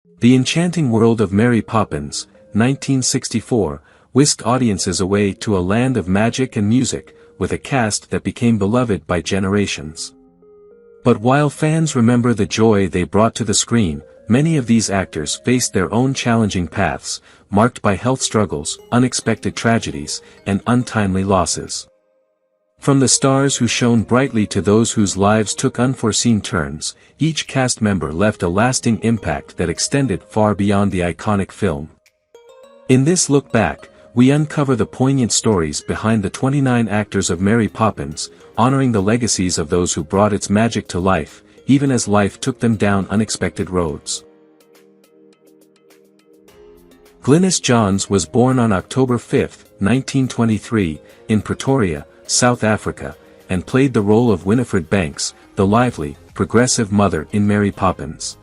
The enchanting world of Mary Poppins, 1964, whisked audiences away to a land of magic and music, with a cast that became beloved by generations. But while fans remember the joy they brought to the screen, many of these actors faced their own challenging paths, marked by health struggles, unexpected tragedies, and untimely losses. From the stars who shone brightly to those whose lives took unforeseen turns, each cast member left a lasting impact that extended far beyond the iconic film. In this look back, we uncover the poignant stories behind the 29 actors of Mary Poppins, honoring the legacies of those who brought its magic to life, even as life took them down unexpected roads. Glennis Johns was born on October 5, 1923, in Pretoria, South Africa, and played the role of Winifred Banks, the lively, progressive mother in Mary Poppins.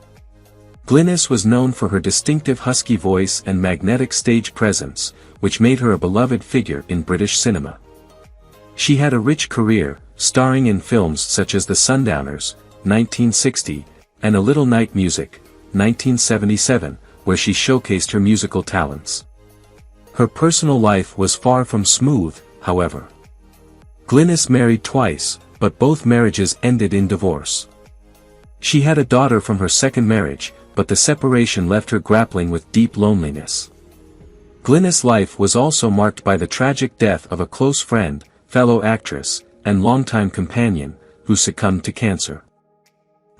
Glennis was known for her distinctive husky voice and magnetic stage presence, which made her a beloved figure in British cinema. She had a rich career, starring in films such as The Sundowners, 1960, and A Little Night Music, 1977, where she showcased her musical talents. Her personal life was far from smooth, however. Glennis married twice, but both marriages ended in divorce. She had a daughter from her second marriage, but the separation left her grappling with deep loneliness. Glennis' life was also marked by the tragic death of a close friend, fellow actress, and longtime companion, who succumbed to cancer.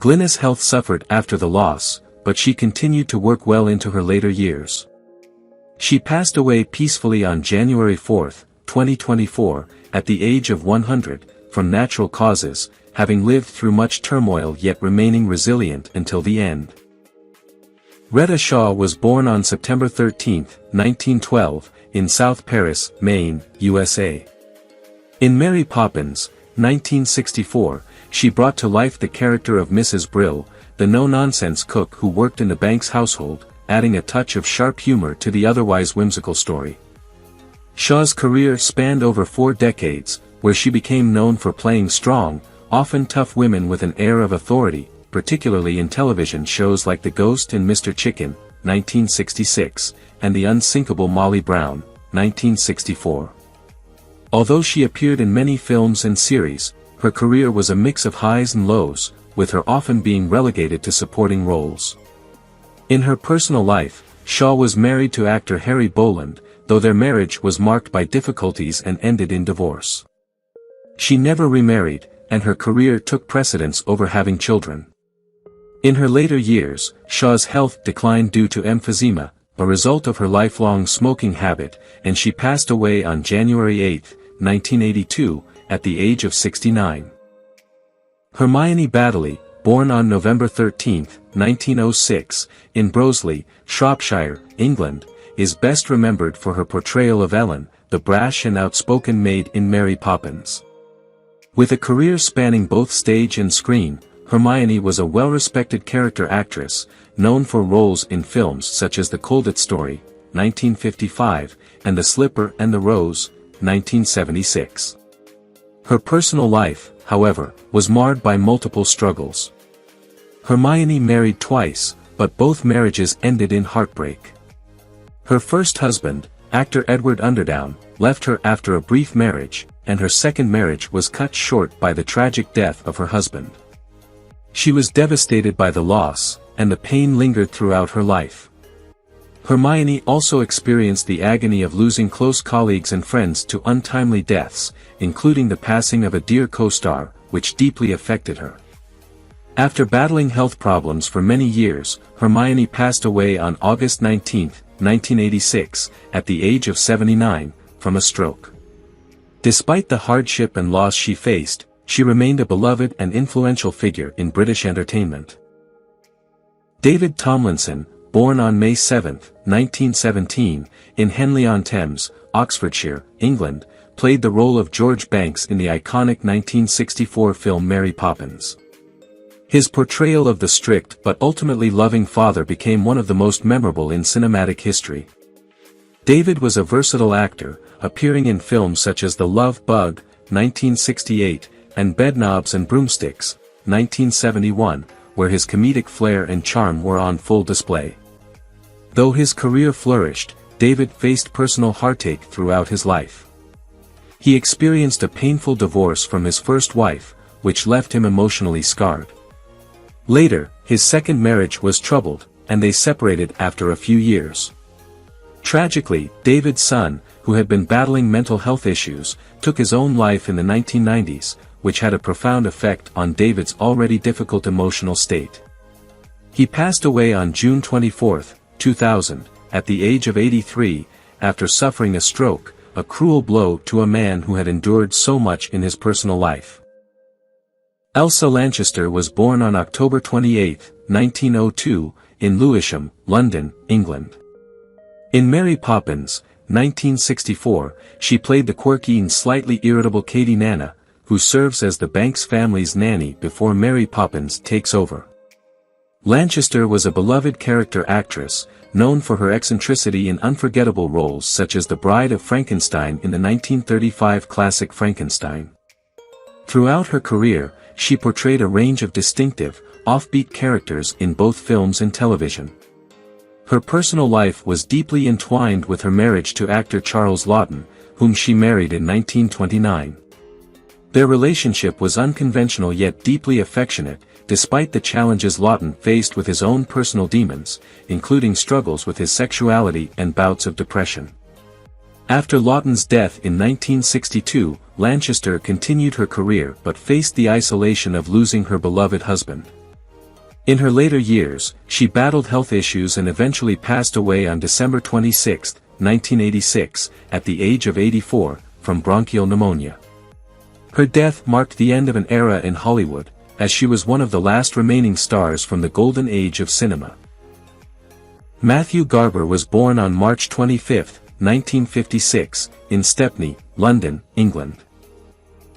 Glennis' health suffered after the loss, but she continued to work well into her later years. She passed away peacefully on January 4, 2024, at the age of 100, from natural causes, having lived through much turmoil yet remaining resilient until the end. Retta Shaw was born on September 13, 1912, in South Paris, Maine, USA. In Mary Poppins, 1964, she brought to life the character of Mrs. Brill, the no-nonsense cook who worked in the Banks household, adding a touch of sharp humor to the otherwise whimsical story. Shaw's career spanned over 4 decades, where she became known for playing strong, often tough women with an air of authority, particularly in television shows like The Ghost and Mr. Chicken, 1966, and The Unsinkable Molly Brown, 1964. Although she appeared in many films and series, her career was a mix of highs and lows, with her often being relegated to supporting roles. In her personal life, Shaw was married to actor Harry Boland, though their marriage was marked by difficulties and ended in divorce. She never remarried, and her career took precedence over having children. In her later years, Shaw's health declined due to emphysema, a result of her lifelong smoking habit, and she passed away on January 8, 1982, at the age of 69. Hermione Battley, born on November 13, 1906, in Broseley, Shropshire, England, is best remembered for her portrayal of Ellen, the brash and outspoken maid in Mary Poppins. With a career spanning both stage and screen, Hermione was a well-respected character actress, known for roles in films such as The Colditz Story, 1955, and The Slipper and the Rose, 1976. Her personal life, however, was marred by multiple struggles. Hermione married twice, but both marriages ended in heartbreak. Her first husband, actor Edward Underdown, left her after a brief marriage, and her second marriage was cut short by the tragic death of her husband. She was devastated by the loss, and the pain lingered throughout her life. Hermione also experienced the agony of losing close colleagues and friends to untimely deaths, including the passing of a dear co-star, which deeply affected her. After battling health problems for many years, Hermione passed away on August 19, 1986, at the age of 79, from a stroke. Despite the hardship and loss she faced, she remained a beloved and influential figure in British entertainment. David Tomlinson, born on May 7, 1917, in Henley-on-Thames, Oxfordshire, England, played the role of George Banks in the iconic 1964 film Mary Poppins. His portrayal of the strict but ultimately loving father became one of the most memorable in cinematic history. David was a versatile actor, appearing in films such as The Love Bug, 1968, and Bedknobs and Broomsticks, 1971, where his comedic flair and charm were on full display. Though his career flourished, David faced personal heartache throughout his life. He experienced a painful divorce from his first wife, which left him emotionally scarred. Later, his second marriage was troubled, and they separated after a few years. Tragically, David's son, who had been battling mental health issues, took his own life in the 1990s, which had a profound effect on David's already difficult emotional state. He passed away on June 24, 2000, at the age of 83, after suffering a stroke, a cruel blow to a man who had endured so much in his personal life. Elsa Lanchester was born on October 28, 1902, in Lewisham, London, England. In Mary Poppins, 1964, she played the quirky and slightly irritable Katie Nana, who serves as the Banks family's nanny before Mary Poppins takes over. Lanchester was a beloved character actress, known for her eccentricity in unforgettable roles such as the Bride of Frankenstein in the 1935 classic Frankenstein. Throughout her career, she portrayed a range of distinctive, offbeat characters in both films and television. Her personal life was deeply entwined with her marriage to actor Charles Laughton, whom she married in 1929. Their relationship was unconventional yet deeply affectionate, despite the challenges Laughton faced with his own personal demons, including struggles with his sexuality and bouts of depression. After Laughton's death in 1962, Lanchester continued her career but faced the isolation of losing her beloved husband. In her later years, she battled health issues and eventually passed away on December 26, 1986, at the age of 84, from bronchial pneumonia. Her death marked the end of an era in Hollywood, as she was one of the last remaining stars from the golden age of cinema. Matthew Garber was born on March 25, 1956, in Stepney, London, England.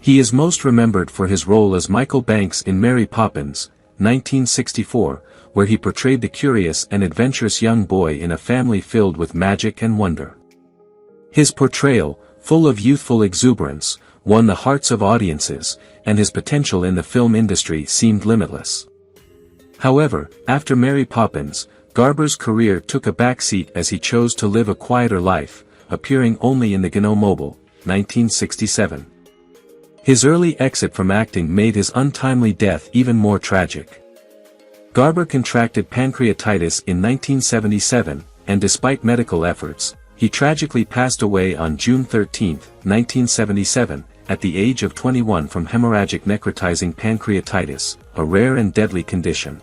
He is most remembered for his role as Michael Banks in Mary Poppins, 1964, where he portrayed the curious and adventurous young boy in a family filled with magic and wonder. His portrayal, full of youthful exuberance, won the hearts of audiences, and his potential in the film industry seemed limitless. However, after Mary Poppins, Garber's career took a backseat as he chose to live a quieter life, appearing only in the Gno Mobile, 1967. His early exit from acting made his untimely death even more tragic. Garber contracted pancreatitis in 1977, and despite medical efforts, he tragically passed away on June 13, 1977, at the age of 21 from hemorrhagic necrotizing pancreatitis, a rare and deadly condition.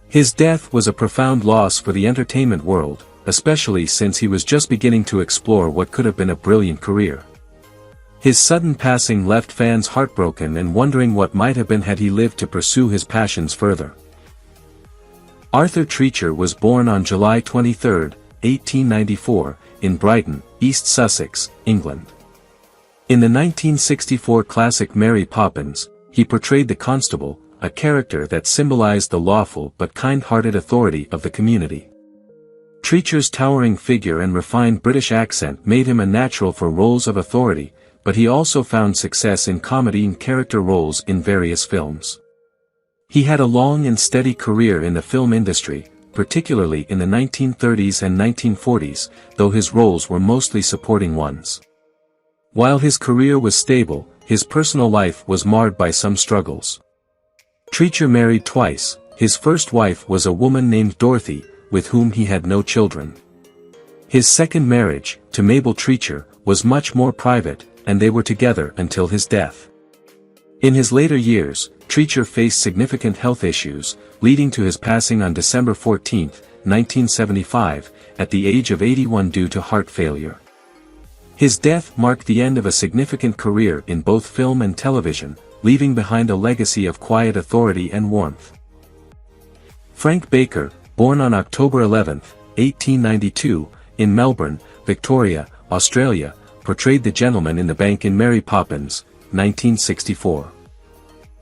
His death was a profound loss for the entertainment world, especially since he was just beginning to explore what could have been a brilliant career. His sudden passing left fans heartbroken and wondering what might have been had he lived to pursue his passions further. Arthur Treacher was born on July 23, 1894, in Brighton, East Sussex, England. In the 1964 classic Mary Poppins, he portrayed the constable, a character that symbolized the lawful but kind-hearted authority of the community. Treacher's towering figure and refined British accent made him a natural for roles of authority, but he also found success in comedy and character roles in various films. He had a long and steady career in the film industry, particularly in the 1930s and 1940s, though his roles were mostly supporting ones. While his career was stable, his personal life was marred by some struggles. Treacher married twice. His first wife was a woman named Dorothy, with whom he had no children. His second marriage, to Mabel Treacher, was much more private, and they were together until his death. In his later years, Treacher faced significant health issues, leading to his passing on December 14, 1975, at the age of 81 due to heart failure. His death marked the end of a significant career in both film and television, leaving behind a legacy of quiet authority and warmth. Frank Baker, born on October 11, 1892, in Melbourne, Victoria, Australia, portrayed the gentleman in the bank in Mary Poppins, 1964.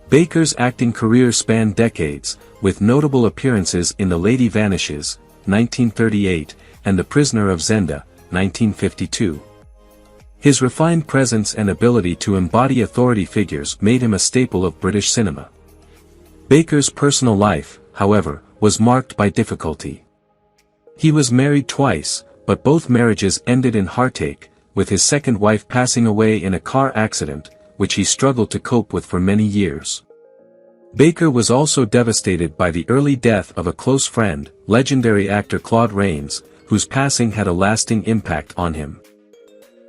Baker's acting career spanned decades, with notable appearances in The Lady Vanishes, 1938, and The Prisoner of Zenda, 1952. His refined presence and ability to embody authority figures made him a staple of British cinema. Baker's personal life, however, was marked by difficulty. He was married twice, but both marriages ended in heartache, with his second wife passing away in a car accident, which he struggled to cope with for many years. Baker was also devastated by the early death of a close friend, legendary actor Claude Rains, whose passing had a lasting impact on him.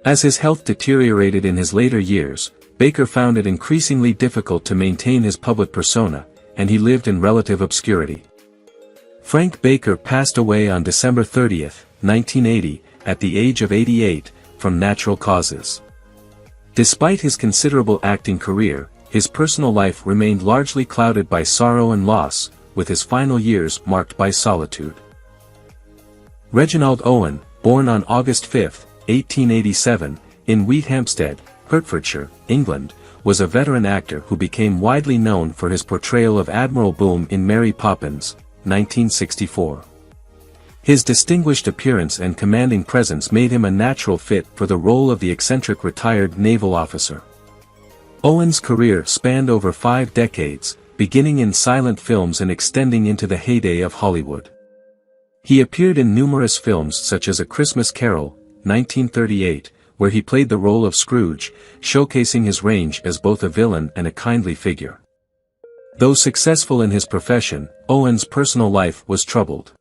As his health deteriorated in his later years, Baker found it increasingly difficult to maintain his public persona, and he lived in relative obscurity. Frank Baker passed away on December 30, 1980, at the age of 88, from natural causes. Despite his considerable acting career, his personal life remained largely clouded by sorrow and loss, with his final years marked by solitude. Reginald Owen, born on August 5, 1887, in Wheathampstead, Hertfordshire, England, was a veteran actor who became widely known for his portrayal of Admiral Boom in Mary Poppins, 1964. His distinguished appearance and commanding presence made him a natural fit for the role of the eccentric retired naval officer. Owen's career spanned over 5 decades, beginning in silent films and extending into the heyday of Hollywood. He appeared in numerous films such as A Christmas Carol, 1938, where he played the role of Scrooge, showcasing his range as both a villain and a kindly figure. Though successful in his profession, Owen's personal life was troubled.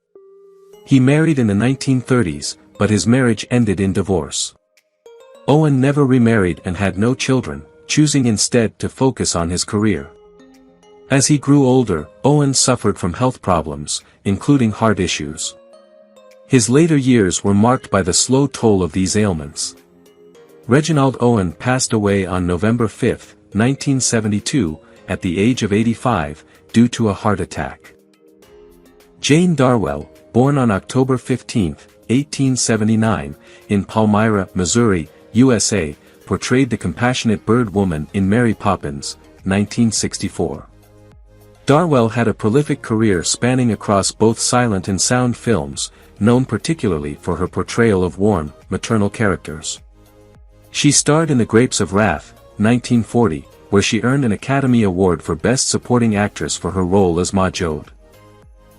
He married in the 1930s, but his marriage ended in divorce. Owen never remarried and had no children, choosing instead to focus on his career. As he grew older, Owen suffered from health problems, including heart issues. His later years were marked by the slow toll of these ailments. Reginald Owen passed away on November 5, 1972, at the age of 85, due to a heart attack. Jane Darwell, born on October 15, 1879, in Palmyra, Missouri, USA, portrayed the compassionate bird woman in Mary Poppins, 1964. Darwell had a prolific career spanning across both silent and sound films, known particularly for her portrayal of warm, maternal characters. She starred in The Grapes of Wrath, 1940, where she earned an Academy Award for Best Supporting Actress for her role as Ma Jode.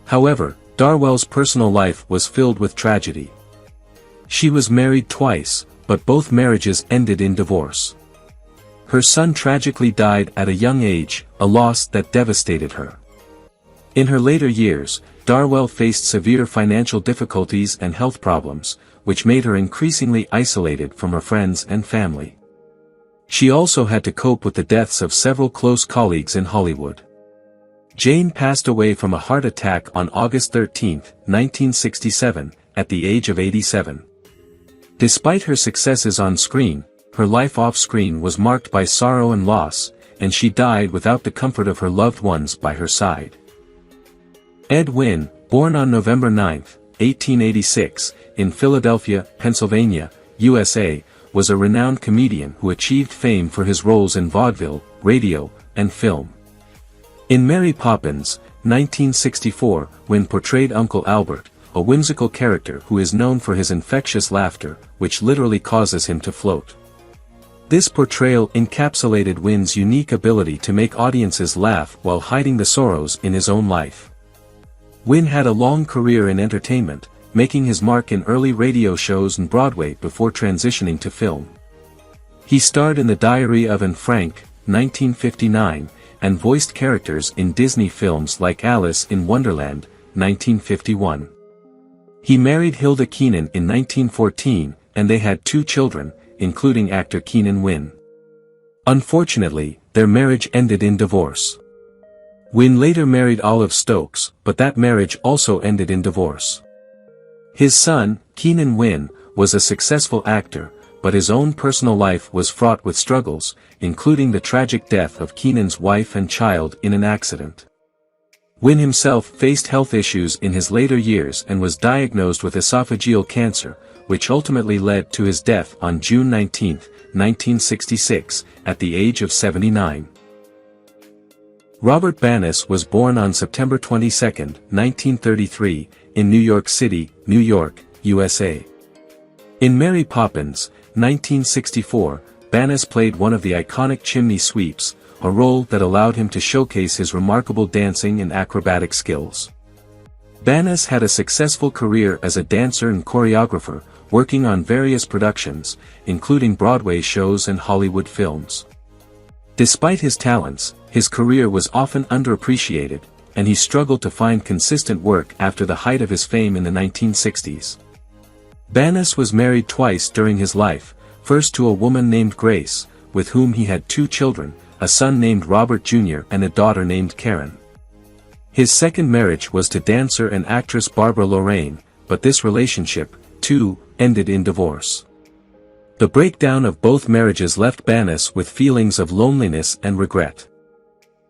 However, Darwell's personal life was filled with tragedy. She was married twice, but both marriages ended in divorce. Her son tragically died at a young age, a loss that devastated her. In her later years, Darwell faced severe financial difficulties and health problems, which made her increasingly isolated from her friends and family. She also had to cope with the deaths of several close colleagues in Hollywood. Jane passed away from a heart attack on August 13, 1967, at the age of 87. Despite her successes on screen, her life off-screen was marked by sorrow and loss, and she died without the comfort of her loved ones by her side. Edwin Win, born on November 9, 1886, in Philadelphia, Pennsylvania, USA, was a renowned comedian who achieved fame for his roles in vaudeville, radio, and film. In Mary Poppins, 1964, Win portrayed Uncle Albert, a whimsical character who is known for his infectious laughter, which literally causes him to float. This portrayal encapsulated Win's unique ability to make audiences laugh while hiding the sorrows in his own life. Win had a long career in entertainment, making his mark in early radio shows and Broadway before transitioning to film. He starred in The Diary of Anne Frank, 1959, and voiced characters in Disney films like Alice in Wonderland, 1951. He married Hilda Keenan in 1914, and they had 2 children, including actor Keenan Win. Unfortunately, their marriage ended in divorce. Win later married Olive Stokes, but that marriage also ended in divorce. His son, Keenan Win, was a successful actor, but his own personal life was fraught with struggles, including the tragic death of Keenan's wife and child in an accident. Win himself faced health issues in his later years and was diagnosed with esophageal cancer, which ultimately led to his death on June 19, 1966, at the age of 79. Robert Banis was born on September 22, 1933, in New York City, New York, USA. In Mary Poppins, 1964, Banis played one of the iconic chimney sweeps, a role that allowed him to showcase his remarkable dancing and acrobatic skills. Banis had a successful career as a dancer and choreographer, working on various productions, including Broadway shows and Hollywood films. Despite his talents, his career was often underappreciated, and he struggled to find consistent work after the height of his fame in the 1960s. Banis was married twice during his life, first to a woman named Grace, with whom he had 2 children, a son named Robert Jr. and a daughter named Karen. His second marriage was to dancer and actress Barbara Lorraine, but this relationship, too, ended in divorce. The breakdown of both marriages left Banis with feelings of loneliness and regret.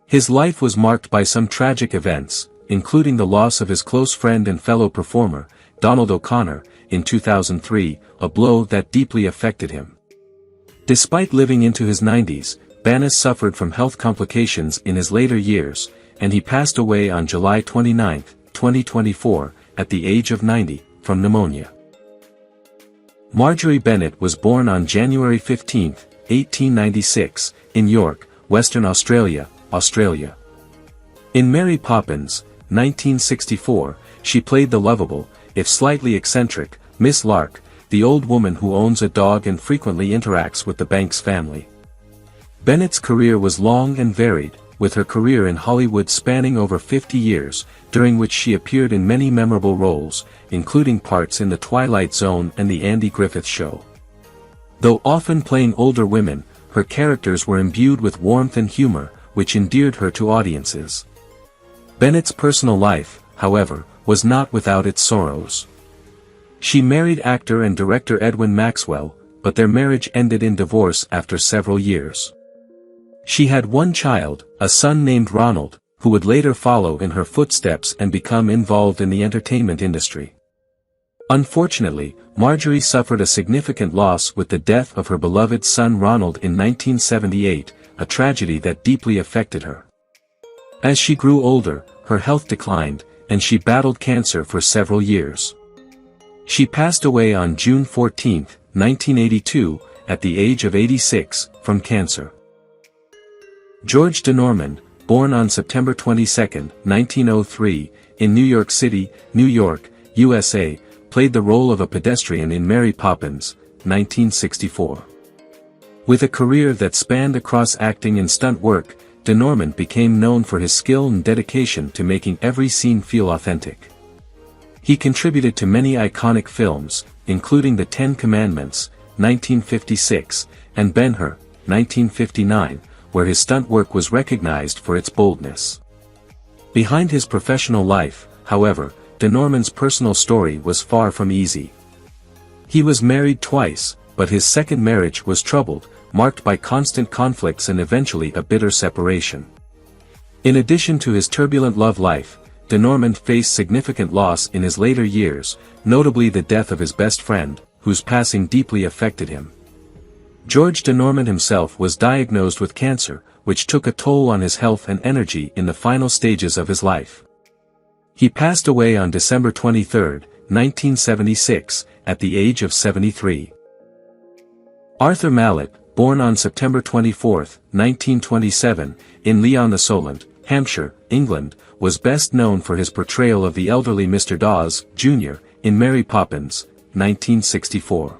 His life was marked by some tragic events, including the loss of his close friend and fellow performer, Donald O'Connor, in 2003, a blow that deeply affected him. Despite living into his 90s, Banis suffered from health complications in his later years, and he passed away on July 29, 2024, at the age of 90, from pneumonia. Margaret Bennett was born on January 15, 1896, in York, Western Australia, Australia. In Mary Poppins, 1964, she played the lovable, if slightly eccentric, Miss Lark, the old woman who owns a dog and frequently interacts with the Banks family. Bennett's career was long and varied, with her career in Hollywood spanning over 50 years, during which she appeared in many memorable roles, including parts in The Twilight Zone and The Andy Griffith Show. Though often playing older women, her characters were imbued with warmth and humor, which endeared her to audiences. Bennett's personal life, however, was not without its sorrows. She married actor and director Edwin Maxwell, but their marriage ended in divorce after several years. She had 1 child, a son named Ronald, who would later follow in her footsteps and become involved in the entertainment industry. Unfortunately, Marjorie suffered a significant loss with the death of her beloved son Ronald in 1978, a tragedy that deeply affected her. As she grew older, her health declined, and she battled cancer for several years. She passed away on June 14, 1982, at the age of 86, from cancer. George de Norman, born on September 22, 1903, in New York City, New York, USA, played the role of a pedestrian in Mary Poppins, 1964. With a career that spanned across acting and stunt work, de Norman became known for his skill and dedication to making every scene feel authentic. He contributed to many iconic films, including The 10 Commandments, 1956, and Ben-Hur, 1959, where his stunt work was recognized for its boldness. Behind his professional life, however, de Norman's personal story was far from easy. He was married twice, but his second marriage was troubled, marked by constant conflicts and eventually a bitter separation. In addition to his turbulent love life, de Norman faced significant loss in his later years, notably the death of his best friend, whose passing deeply affected him. George de Norman himself was diagnosed with cancer, which took a toll on his health and energy in the final stages of his life. He passed away on December 23, 1976, at the age of 73. Arthur Mallet, born on September 24, 1927, in Leon-the-Solent, Hampshire, England, was best known for his portrayal of the elderly Mr. Dawes, Jr., in Mary Poppins, 1964.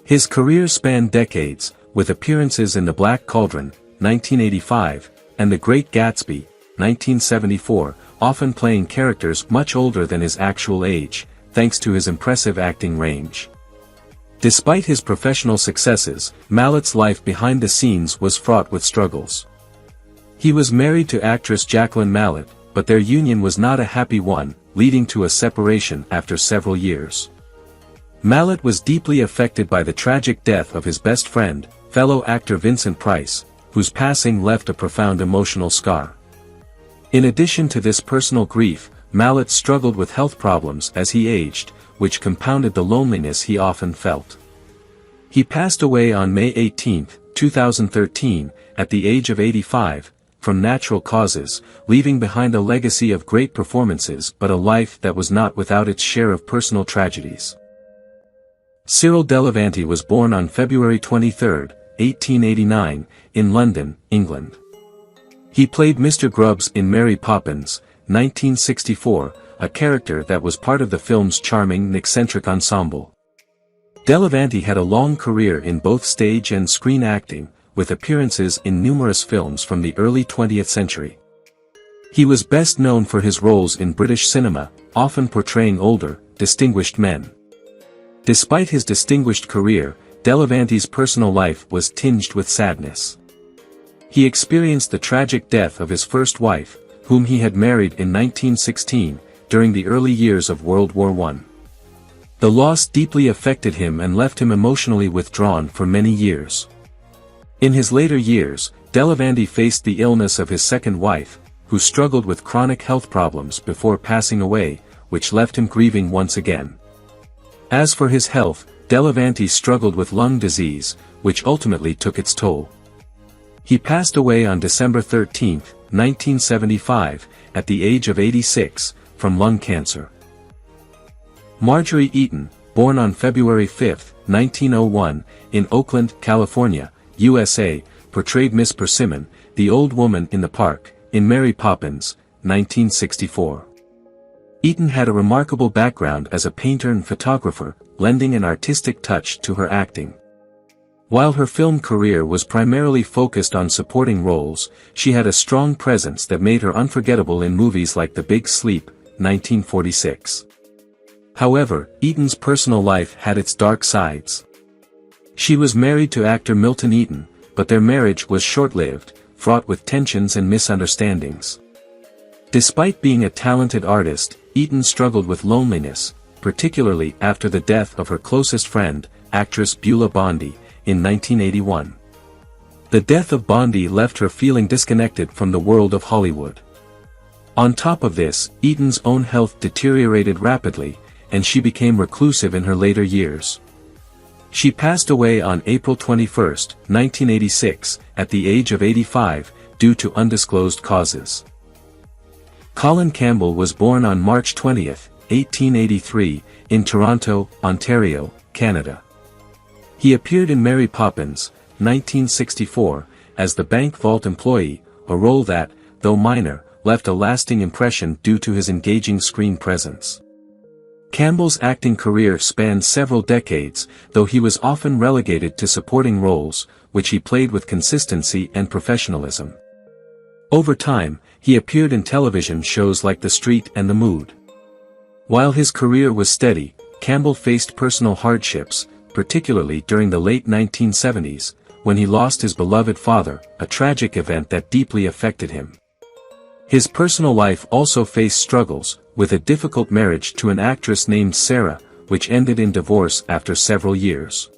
His career spanned decades, with appearances in The Black Cauldron, 1985, and The Great Gatsby, 1974, often playing characters much older than his actual age, thanks to his impressive acting range. Despite his professional successes, Mallet's life behind the scenes was fraught with struggles. He was married to actress Jacqueline Mallet, but their union was not a happy one, leading to a separation after several years. Mallet was deeply affected by the tragic death of his best friend, fellow actor Vincent Price, whose passing left a profound emotional scar. In addition to this personal grief, Mallet struggled with health problems as he aged, which compounded the loneliness he often felt. He passed away on May 18, 2013, at the age of 85, from natural causes, leaving behind a legacy of great performances but a life that was not without its share of personal tragedies. Sirel Delavan was born on February 23, 1889, in London, England. He played Mr. Grubbs in Mary Poppins, 1964, a character that was part of the film's charming and eccentric ensemble. Delavan had a long career in both stage and screen acting, with appearances in numerous films from the early 20th century. He was best known for his roles in British cinema, often portraying older, distinguished men. Despite his distinguished career, Delavan's personal life was tinged with sadness. He experienced the tragic death of his first wife, whom he had married in 1916, during the early years of World War I. The loss deeply affected him and left him emotionally withdrawn for many years. In his later years, Delavan faced the illness of his second wife, who struggled with chronic health problems before passing away, which left him grieving once again. As for his health, Delavan struggled with lung disease, which ultimately took its toll. He passed away on December 13, 1975, at the age of 86, from lung cancer. Marjerie Eaton, born on February 5, 1901, in Oakland, California, USA, portrayed Miss Persimmon, the old woman in the park, in Mary Poppins, 1964. Eaton had a remarkable background as a painter and photographer, lending an artistic touch to her acting. While her film career was primarily focused on supporting roles, she had a strong presence that made her unforgettable in movies like The Big Sleep, 1946. However, Eaton's personal life had its dark sides. She was married to actor Milton Eaton, but their marriage was short-lived, fraught with tensions and misunderstandings. Despite being a talented artist, Eaton struggled with loneliness, particularly after the death of her closest friend, actress Beulah Bondi, in 1981. The death of Bondi left her feeling disconnected from the world of Hollywood. On top of this, Eaton's own health deteriorated rapidly, and she became reclusive in her later years. She passed away on April 21, 1986, at the age of 85, due to undisclosed causes. Colin Campbell was born on March 20, 1883, in Toronto, Ontario, Canada. He appeared in Mary Poppins, 1964, as the bank vault employee, a role that, though minor, left a lasting impression due to his engaging screen presence. Campbell's acting career spanned several decades, though he was often relegated to supporting roles, which he played with consistency and professionalism. Over time, he appeared in television shows like The Street and The Mood. While his career was steady, Campbell faced personal hardships, particularly during the late 1970s, when he lost his beloved father, a tragic event that deeply affected him. His personal life also faced struggles, with a difficult marriage to an actress named Sarah, which ended in divorce after several years.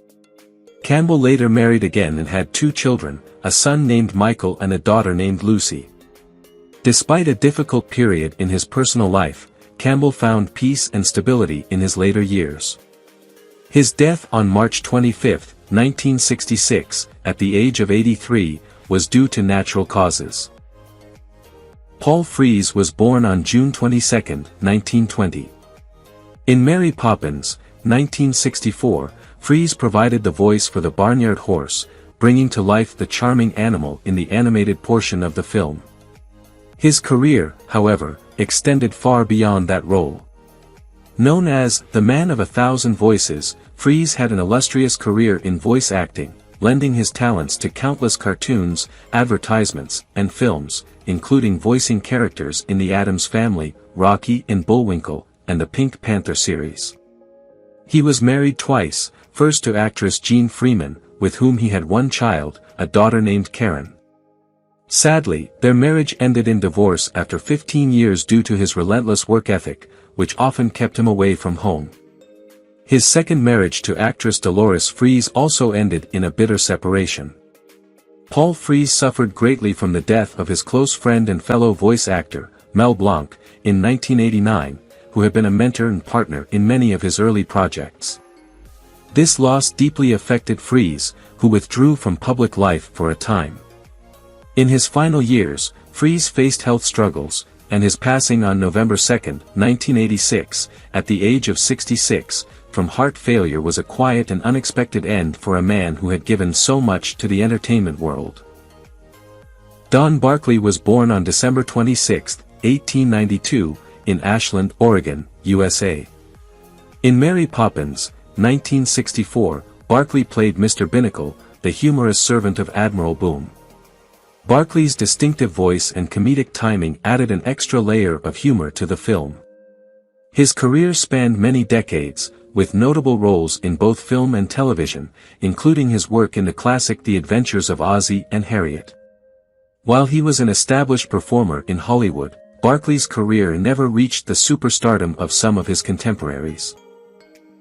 Campbell later married again and had 2 children, a son named Michael and a daughter named Lucy. Despite a difficult period in his personal life, Campbell found peace and stability in his later years. His death on March 25, 1966, at the age of 83, was due to natural causes. Paul Frees was born on June 22, 1920. In Mary Poppins, 1964, Frees provided the voice for the barnyard horse, bringing to life the charming animal in the animated portion of the film. His career, however, extended far beyond that role. Known as the Man of 1,000 Voices, Frees had an illustrious career in voice acting, lending his talents to countless cartoons, advertisements, and films, including voicing characters in The Addams Family, Rocky and Bullwinkle, and the Pink Panther series. He was married twice, first to actress Jean Freeman, with whom he had 1 child, a daughter named Karen. Sadly, their marriage ended in divorce after 15 years due to his relentless work ethic, which often kept him away from home. His second marriage to actress Dolores Frees also ended in a bitter separation. Paul Frees suffered greatly from the death of his close friend and fellow voice actor, Mel Blanc, in 1989, who had been a mentor and partner in many of his early projects. This loss deeply affected Frees, who withdrew from public life for a time. In his final years, Frees faced health struggles, and his passing on November 2, 1986, at the age of 66, from heart failure was a quiet and unexpected end for a man who had given so much to the entertainment world. Don Barkley was born on December 26, 1892, in Ashland, Oregon, USA. In Mary Poppins, 1964, Barkley played Mr. Binnacle, the humorous servant of Admiral Boom. Barkley's distinctive voice and comedic timing added an extra layer of humor to the film. His career spanned many decades, with notable roles in both film and television, including his work in the classic The Adventures of Ozzie and Harriet. While he was an established performer in Hollywood, Barkley's career never reached the superstardom of some of his contemporaries.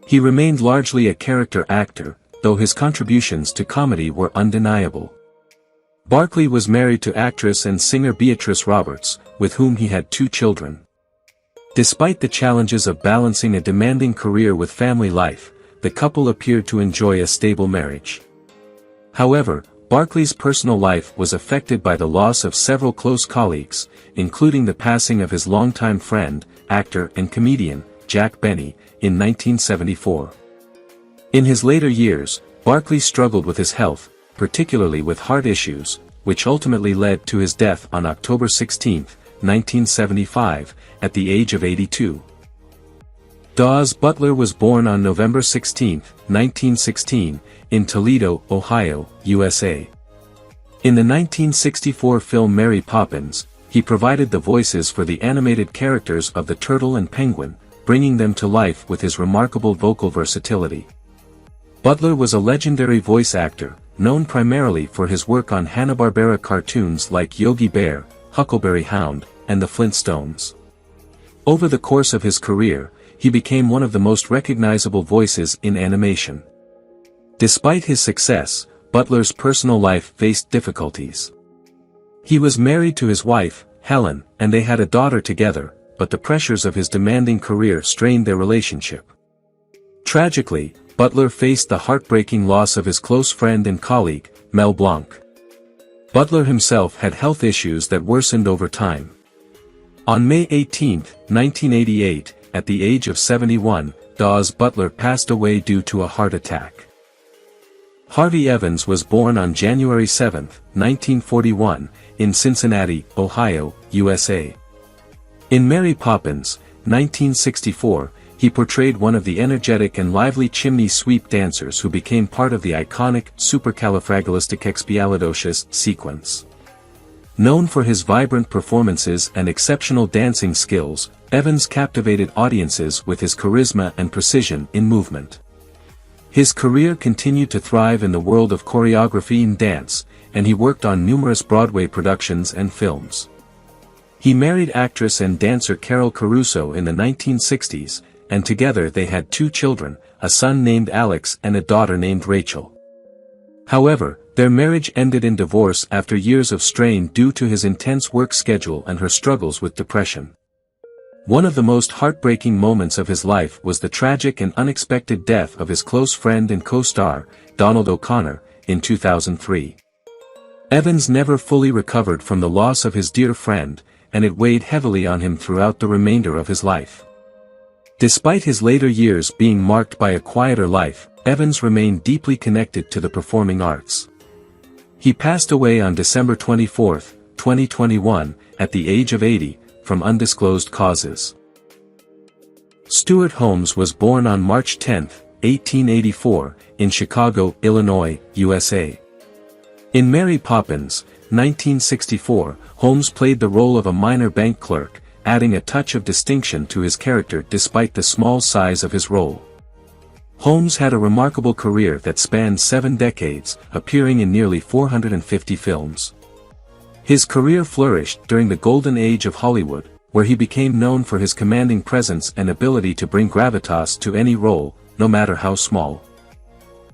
He remained largely a character actor, though his contributions to comedy were undeniable. Barkley was married to actress and singer Beatrice Roberts, with whom he had 2 children. Despite the challenges of balancing a demanding career with family life, the couple appeared to enjoy a stable marriage. However, Barkley's personal life was affected by the loss of several close colleagues, including the passing of his longtime friend, actor and comedian, Jack Benny, in 1974. In his later years, Barkley struggled with his health, particularly with heart issues, which ultimately led to his death on October 16, 1975, at the age of 82. Daws Butler was born on November 16, 1916, in Toledo, Ohio, USA. In the 1964 film Mary Poppins, he provided the voices for the animated characters of the turtle and penguin, bringing them to life with his remarkable vocal versatility. Butler was a legendary voice actor, known primarily for his work on Hanna-Barbera cartoons like Yogi Bear, Huckleberry Hound, and the Flintstones. Over the course of his career, he became one of the most recognizable voices in animation. Despite his success, Butler's personal life faced difficulties. He was married to his wife, Helen, and they had a daughter together, but the pressures of his demanding career strained their relationship. Tragically, Butler faced the heartbreaking loss of his close friend and colleague, Mel Blanc. Butler himself had health issues that worsened over time. On May 18, 1988, at the age of 71, Daws Butler passed away due to a heart attack. Harvey Evans was born on January 7, 1941, in Cincinnati, Ohio, USA. In Mary Poppins, 1964, he portrayed one of the energetic and lively chimney sweep dancers who became part of the iconic supercalifragilisticexpialidocious sequence. Known for his vibrant performances and exceptional dancing skills, Evans captivated audiences with his charisma and precision in movement. His career continued to thrive in the world of choreography and dance, and he worked on numerous Broadway productions and films. He married actress and dancer Carol Caruso in the 1960s, and together they had 2 children, a son named Alex and a daughter named Rachel. However, their marriage ended in divorce after years of strain due to his intense work schedule and her struggles with depression. One of the most heartbreaking moments of his life was the tragic and unexpected death of his close friend and co-star, Donald O'Connor, in 2003. Evans never fully recovered from the loss of his dear friend, and it weighed heavily on him throughout the remainder of his life. Despite his later years being marked by a quieter life, Evans remained deeply connected to the performing arts. He passed away on December 24, 2021, at the age of 80, from undisclosed causes. Stuart Holmes was born on March 10, 1884, in Chicago, Illinois, USA. In Mary Poppins, 1964, Holmes played the role of a minor bank clerk, adding a touch of distinction to his character despite the small size of his role. Holmes had a remarkable career that spanned 7 decades, appearing in nearly 450 films. His career flourished during the golden age of Hollywood, where he became known for his commanding presence and ability to bring gravitas to any role, no matter how small.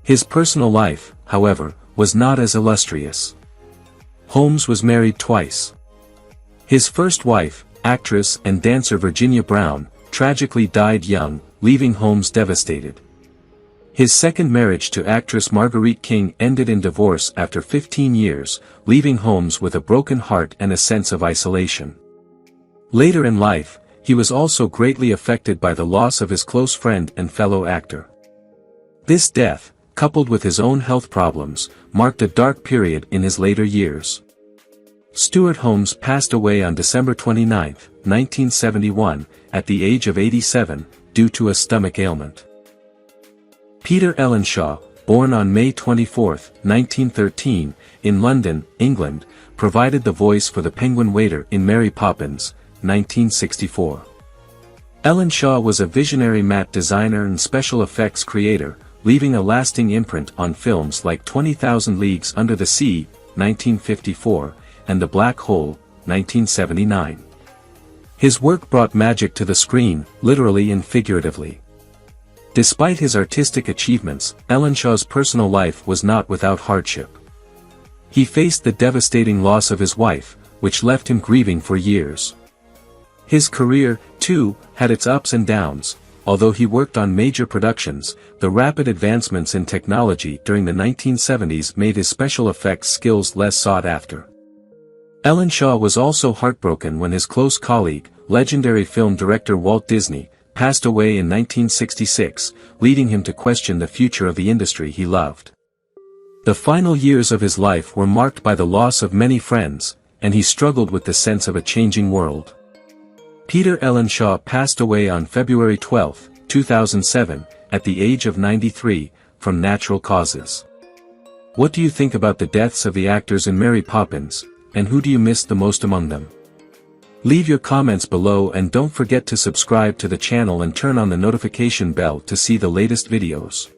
His personal life, however, was not as illustrious. Holmes was married twice. His first wife, actress and dancer Virginia Brown, tragically died young, leaving Holmes devastated. His second marriage to actress Marguerite King ended in divorce after 15 years, leaving Holmes with a broken heart and a sense of isolation. Later in life, he was also greatly affected by the loss of his close friend and fellow actor. This death, coupled with his own health problems, marked a dark period in his later years. Stuart Holmes passed away on December 29, 1971, at the age of 87, due to a stomach ailment. Peter Ellenshaw, born on May 24, 1913, in London, England, provided the voice for the penguin waiter in Mary Poppins, 1964. Ellenshaw was a visionary matte designer and special effects creator, leaving a lasting imprint on films like 20,000 Leagues Under the Sea, 1954, and The Black Hole, 1979. His work brought magic to the screen, literally and figuratively. Despite his artistic achievements, Ellenshaw's personal life was not without hardship. He faced the devastating loss of his wife, which left him grieving for years. His career, too, had its ups and downs. Although he worked on major productions, the rapid advancements in technology during the 1970s made his special effects skills less sought after. Ellenshaw was also heartbroken when his close colleague, legendary film director Walt Disney, passed away in 1966, leading him to question the future of the industry he loved. The final years of his life were marked by the loss of many friends, and he struggled with the sense of a changing world. Peter Ellenshaw passed away on February 12, 2007, at the age of 93, from natural causes. What do you think about the deaths of the actors in Mary Poppins, and who do you miss the most among them? Leave your comments below and don't forget to subscribe to the channel and turn on the notification bell to see the latest videos.